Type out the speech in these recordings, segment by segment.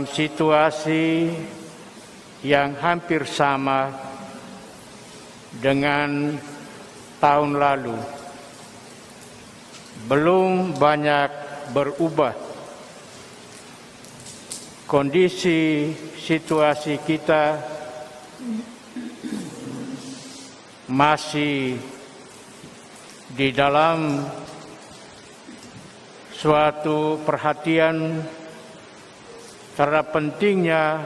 dalam situasi yang hampir sama dengan tahun lalu. Belum banyak berubah. Kondisi situasi kita masih di dalam suatu perhatian terhadap pentingnya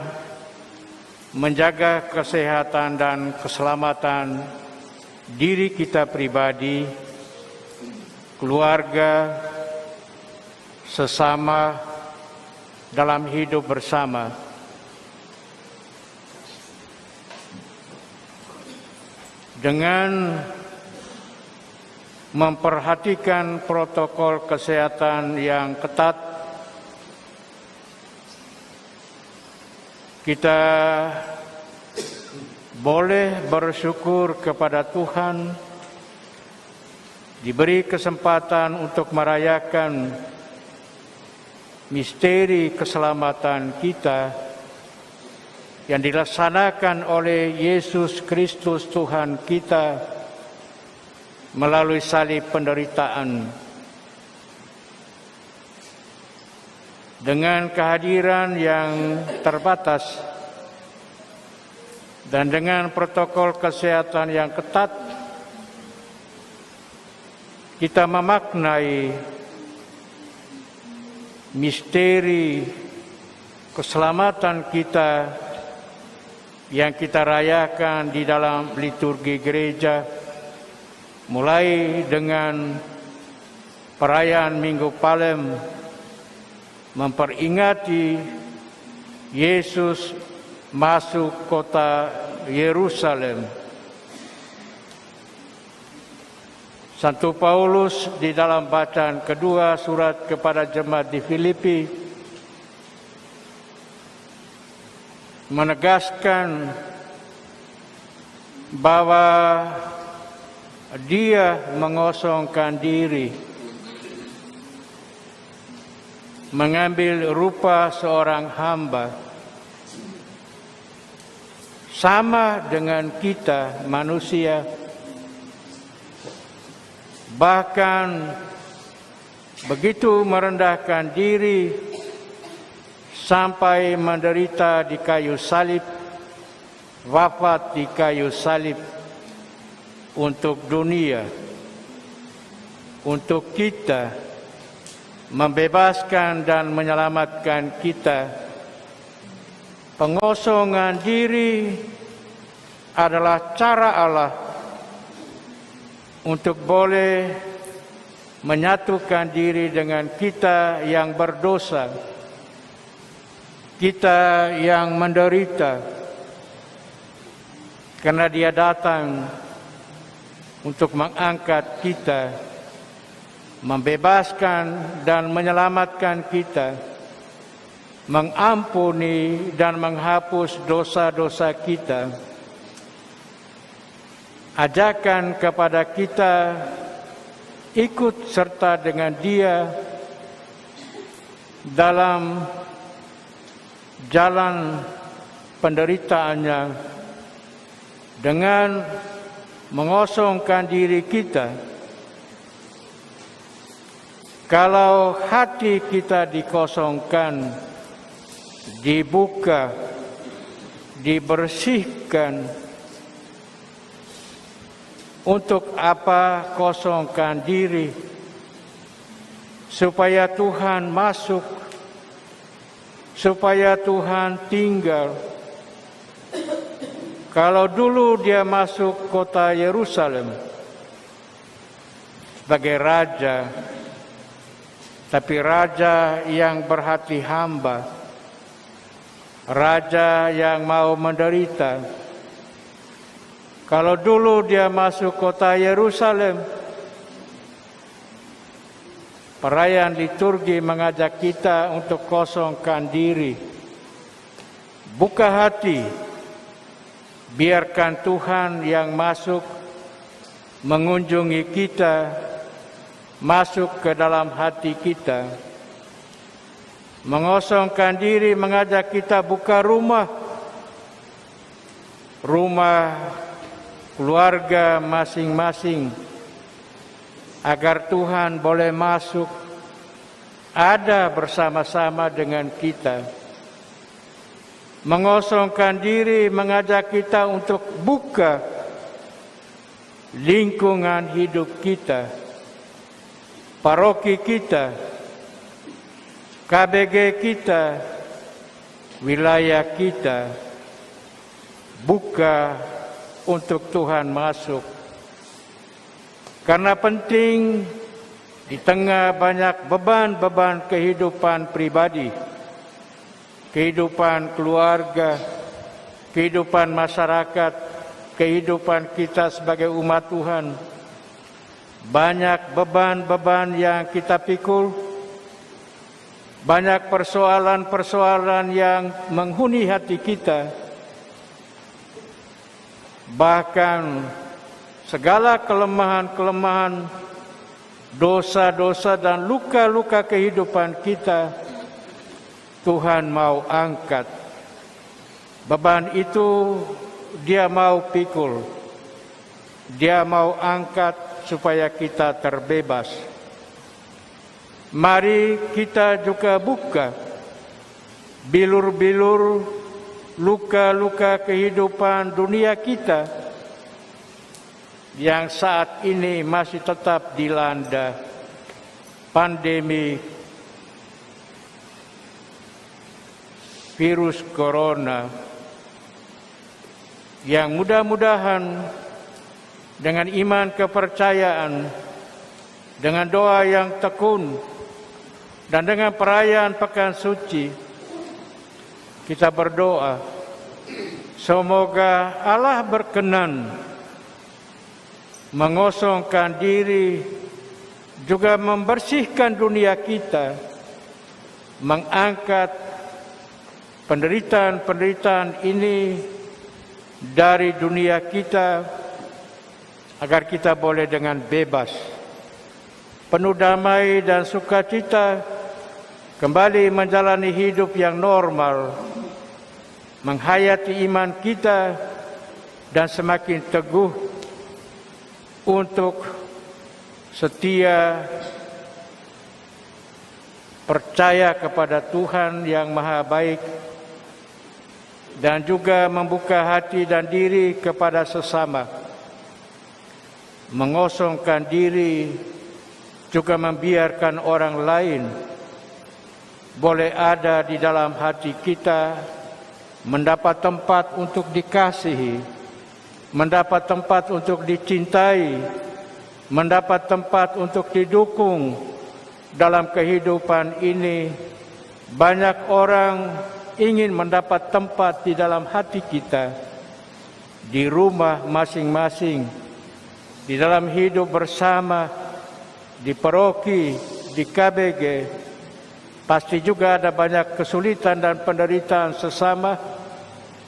menjaga kesehatan dan keselamatan diri kita pribadi, keluarga, sesama dalam hidup bersama. Dengan memperhatikan protokol kesehatan yang ketat, kita boleh bersyukur kepada Tuhan diberi kesempatan untuk merayakan misteri keselamatan kita yang dilaksanakan oleh Yesus Kristus Tuhan kita melalui salib penderitaan. Dengan kehadiran yang terbatas dan dengan protokol kesehatan yang ketat, kita memaknai misteri keselamatan kita yang kita rayakan di dalam liturgi gereja, mulai dengan perayaan Minggu Palem, memperingati Yesus masuk kota Yerusalem. Santo Paulus di dalam bacaan kedua surat kepada jemaat di Filipi menegaskan bahwa dia mengosongkan diri, mengambil rupa seorang hamba, sama dengan kita manusia, bahkan begitu merendahkan diri sampai menderita di kayu salib, wafat di kayu salib untuk dunia, untuk kita, membebaskan dan menyelamatkan kita. Pengosongan diri adalah cara Allah untuk boleh menyatukan diri dengan kita yang berdosa, kita yang menderita, karena Dia datang untuk mengangkat kita, membebaskan dan menyelamatkan kita, mengampuni dan menghapus dosa-dosa kita. Ajakan kepada kita ikut serta dengan Dia dalam jalan penderitaannya dengan mengosongkan diri kita. Kalau hati kita dikosongkan, dibuka, dibersihkan, untuk apa kosongkan diri? Supaya Tuhan masuk, supaya Tuhan tinggal. Kalau dulu Dia masuk kota Yerusalem sebagai raja, tapi raja yang berhati hamba, raja yang mau menderita. Kalau dulu Dia masuk kota Yerusalem, perayaan liturgi mengajak kita untuk kosongkan diri, buka hati, biarkan Tuhan yang masuk mengunjungi kita, masuk ke dalam hati kita, mengosongkan diri, mengajak kita buka rumah keluarga masing-masing, agar Tuhan boleh masuk, ada bersama-sama dengan kita. Mengosongkan diri, mengajak kita untuk buka lingkungan hidup kita, paroki kita, KBG kita, wilayah kita, buka untuk Tuhan masuk. Karena penting di tengah banyak beban-beban kehidupan pribadi, kehidupan keluarga, kehidupan masyarakat, kehidupan kita sebagai umat Tuhan, banyak beban-beban yang kita pikul, banyak persoalan-persoalan yang menghuni hati kita, bahkan segala kelemahan-kelemahan, dosa-dosa dan luka-luka kehidupan kita, Tuhan mau angkat. Beban itu Dia mau pikul, Dia mau angkat supaya kita terbebas. Mari kita juga buka bilur-bilur luka-luka kehidupan dunia kita yang saat ini masih tetap dilanda pandemi virus corona, yang mudah-mudahan dengan iman kepercayaan, dengan doa yang tekun, dan dengan perayaan Pekan Suci, kita berdoa semoga Allah berkenan mengosongkan diri, juga membersihkan dunia kita, mengangkat penderitaan-penderitaan ini dari dunia kita, agar kita boleh dengan bebas, penuh damai dan sukacita, kembali menjalani hidup yang normal, menghayati iman kita, dan semakin teguh untuk setia percaya kepada Tuhan yang Maha Baik, dan juga membuka hati dan diri kepada sesama, mengosongkan diri, juga membiarkan orang lain boleh ada di dalam hati kita, mendapat tempat untuk dikasihi, mendapat tempat untuk dicintai, mendapat tempat untuk didukung dalam kehidupan ini. Banyak orang ingin mendapat tempat di dalam hati kita, di rumah masing-masing, di dalam hidup bersama, di paroki, di KBG. Pasti juga ada banyak kesulitan dan penderitaan sesama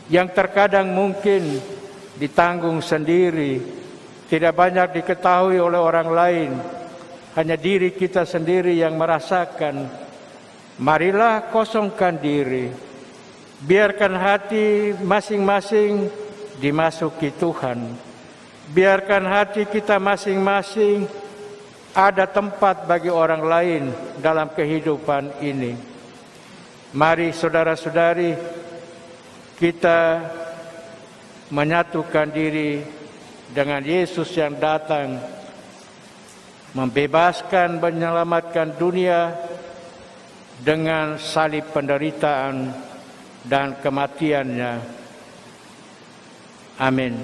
yang terkadang mungkin ditanggung sendiri, tidak banyak diketahui oleh orang lain, hanya diri kita sendiri yang merasakan. Marilah kosongkan diri, biarkan hati masing-masing dimasuki Tuhan, biarkan hati kita masing-masing ada tempat bagi orang lain dalam kehidupan ini. Mari saudara-saudari, kita menyatukan diri dengan Yesus yang datang membebaskan, menyelamatkan dunia dengan salib penderitaan dan kematiannya. Amin.